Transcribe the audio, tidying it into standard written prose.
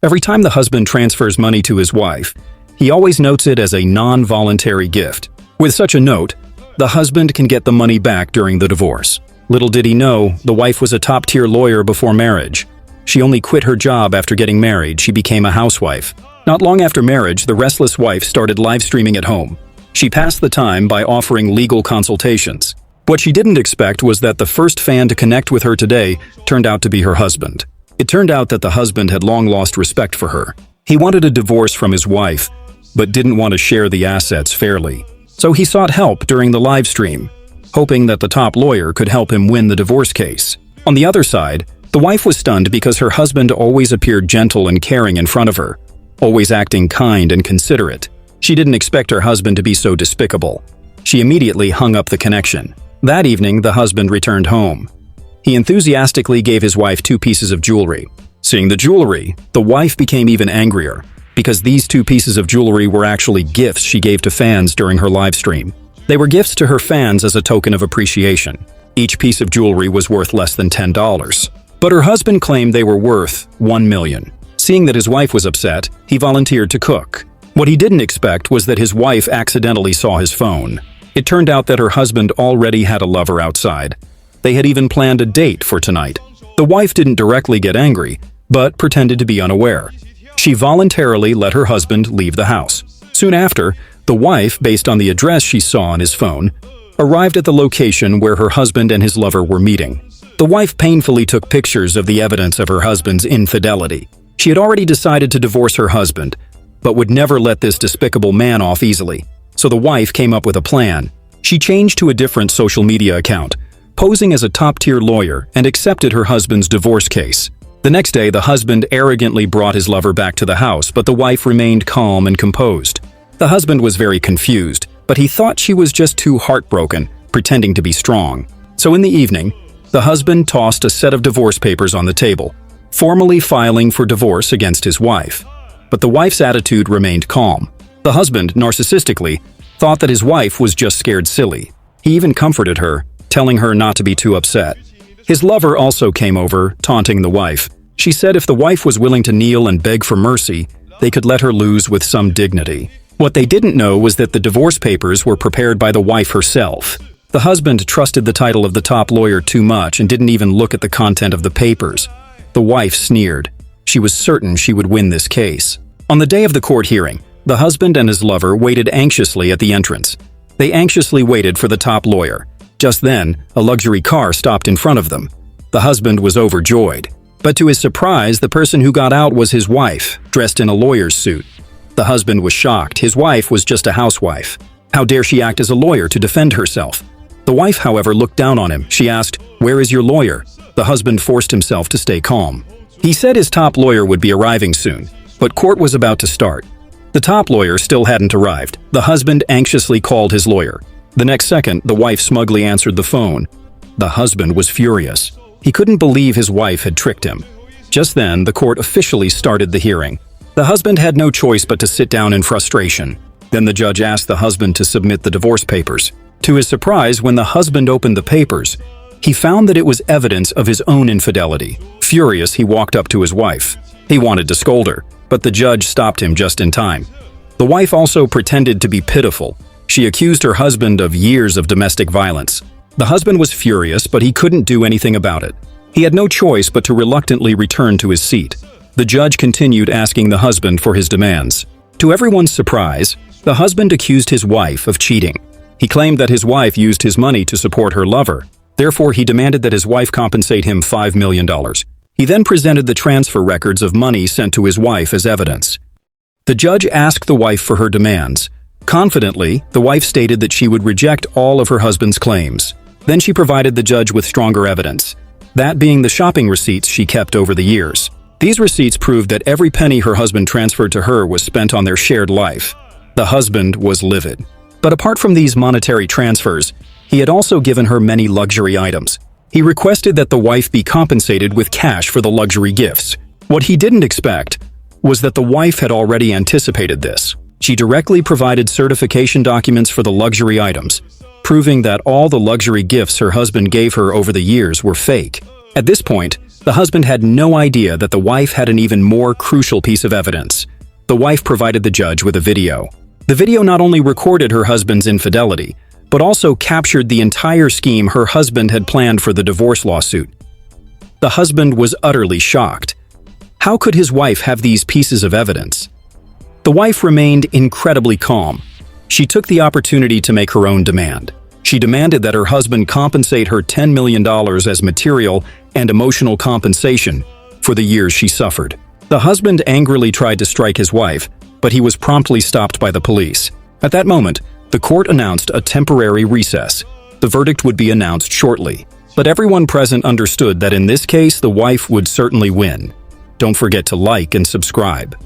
Every time the husband transfers money to his wife, he always notes it as a non-voluntary gift. With such a note, the husband can get the money back during the divorce. Little did he know, the wife was a top-tier lawyer before marriage. She only quit her job after getting married. She became a housewife. Not long after marriage, the restless wife started live streaming at home. She passed the time by offering legal consultations. What she didn't expect was that the first fan to connect with her today turned out to be her husband. It turned out that the husband had long lost respect for her. He wanted a divorce from his wife, but didn't want to share the assets fairly. So he sought help during the live stream, hoping that the top lawyer could help him win the divorce case. On the other side, the wife was stunned because her husband always appeared gentle and caring in front of her, always acting kind and considerate. She didn't expect her husband to be so despicable. She immediately hung up the connection. That evening, the husband returned home. He enthusiastically gave his wife 2 pieces of jewelry. Seeing the jewelry, the wife became even angrier, because these 2 pieces of jewelry were actually gifts she gave to fans during her live stream. They were gifts to her fans as a token of appreciation. Each piece of jewelry was worth less than $10. But her husband claimed they were worth $1 million. Seeing that his wife was upset, he volunteered to cook. What he didn't expect was that his wife accidentally saw his phone. It turned out that her husband already had a lover outside. They had even planned a date for tonight. The wife didn't directly get angry, but pretended to be unaware. She voluntarily let her husband leave the house. Soon after, the wife, based on the address she saw on his phone, arrived at the location where her husband and his lover were meeting. The wife painfully took pictures of the evidence of her husband's infidelity. She had already decided to divorce her husband, but would never let this despicable man off easily. So the wife came up with a plan. She changed to a different social media account, posing as a top-tier lawyer, and accepted her husband's divorce case. The next day, the husband arrogantly brought his lover back to the house, but the wife remained calm and composed. The husband was very confused, but he thought she was just too heartbroken, pretending to be strong. So in the evening, the husband tossed a set of divorce papers on the table, formally filing for divorce against his wife. But the wife's attitude remained calm. The husband, narcissistically, thought that his wife was just scared silly. He even comforted her, telling her not to be too upset. His lover also came over, taunting the wife. She said if the wife was willing to kneel and beg for mercy, they could let her lose with some dignity. What they didn't know was that the divorce papers were prepared by the wife herself. The husband trusted the title of the top lawyer too much and didn't even look at the content of the papers. The wife sneered. She was certain she would win this case. On the day of the court hearing, the husband and his lover waited anxiously at the entrance. They anxiously waited for the top lawyer. Just then, a luxury car stopped in front of them. The husband was overjoyed. But to his surprise, the person who got out was his wife, dressed in a lawyer's suit. The husband was shocked. His wife was just a housewife. How dare she act as a lawyer to defend herself? The wife, however, looked down on him. She asked, "Where is your lawyer?" The husband forced himself to stay calm. He said his top lawyer would be arriving soon, but court was about to start. The top lawyer still hadn't arrived. The husband anxiously called his lawyer. The next second, the wife smugly answered the phone. The husband was furious. He couldn't believe his wife had tricked him. Just then, the court officially started the hearing. The husband had no choice but to sit down in frustration. Then the judge asked the husband to submit the divorce papers. To his surprise, when the husband opened the papers, he found that it was evidence of his own infidelity. Furious, he walked up to his wife. He wanted to scold her, but the judge stopped him just in time. The wife also pretended to be pitiful. She accused her husband of years of domestic violence. The husband was furious, but he couldn't do anything about it. He had no choice but to reluctantly return to his seat. The judge continued asking the husband for his demands. To everyone's surprise, the husband accused his wife of cheating. He claimed that his wife used his money to support her lover. Therefore, he demanded that his wife compensate him $5 million. He then presented the transfer records of money sent to his wife as evidence. The judge asked the wife for her demands. Confidently, the wife stated that she would reject all of her husband's claims. Then she provided the judge with stronger evidence, that being the shopping receipts she kept over the years. These receipts proved that every penny her husband transferred to her was spent on their shared life. The husband was livid. But apart from these monetary transfers, he had also given her many luxury items. He requested that the wife be compensated with cash for the luxury gifts. What he didn't expect was that the wife had already anticipated this. She directly provided certification documents for the luxury items, proving that all the luxury gifts her husband gave her over the years were fake. At this point, The husband had no idea that the wife had an even more crucial piece of evidence. The wife provided the judge with a video. The video not only recorded her husband's infidelity, but also captured the entire scheme her husband had planned for the divorce lawsuit. The husband was utterly shocked. How could his wife have these pieces of evidence? The wife remained incredibly calm. She took the opportunity to make her own demand. She demanded that her husband compensate her $10 million as material and emotional compensation for the years she suffered. The husband angrily tried to strike his wife, but he was promptly stopped by the police. At that moment, the court announced a temporary recess. The verdict would be announced shortly, but everyone present understood that in this case, the wife would certainly win. Don't forget to like and subscribe.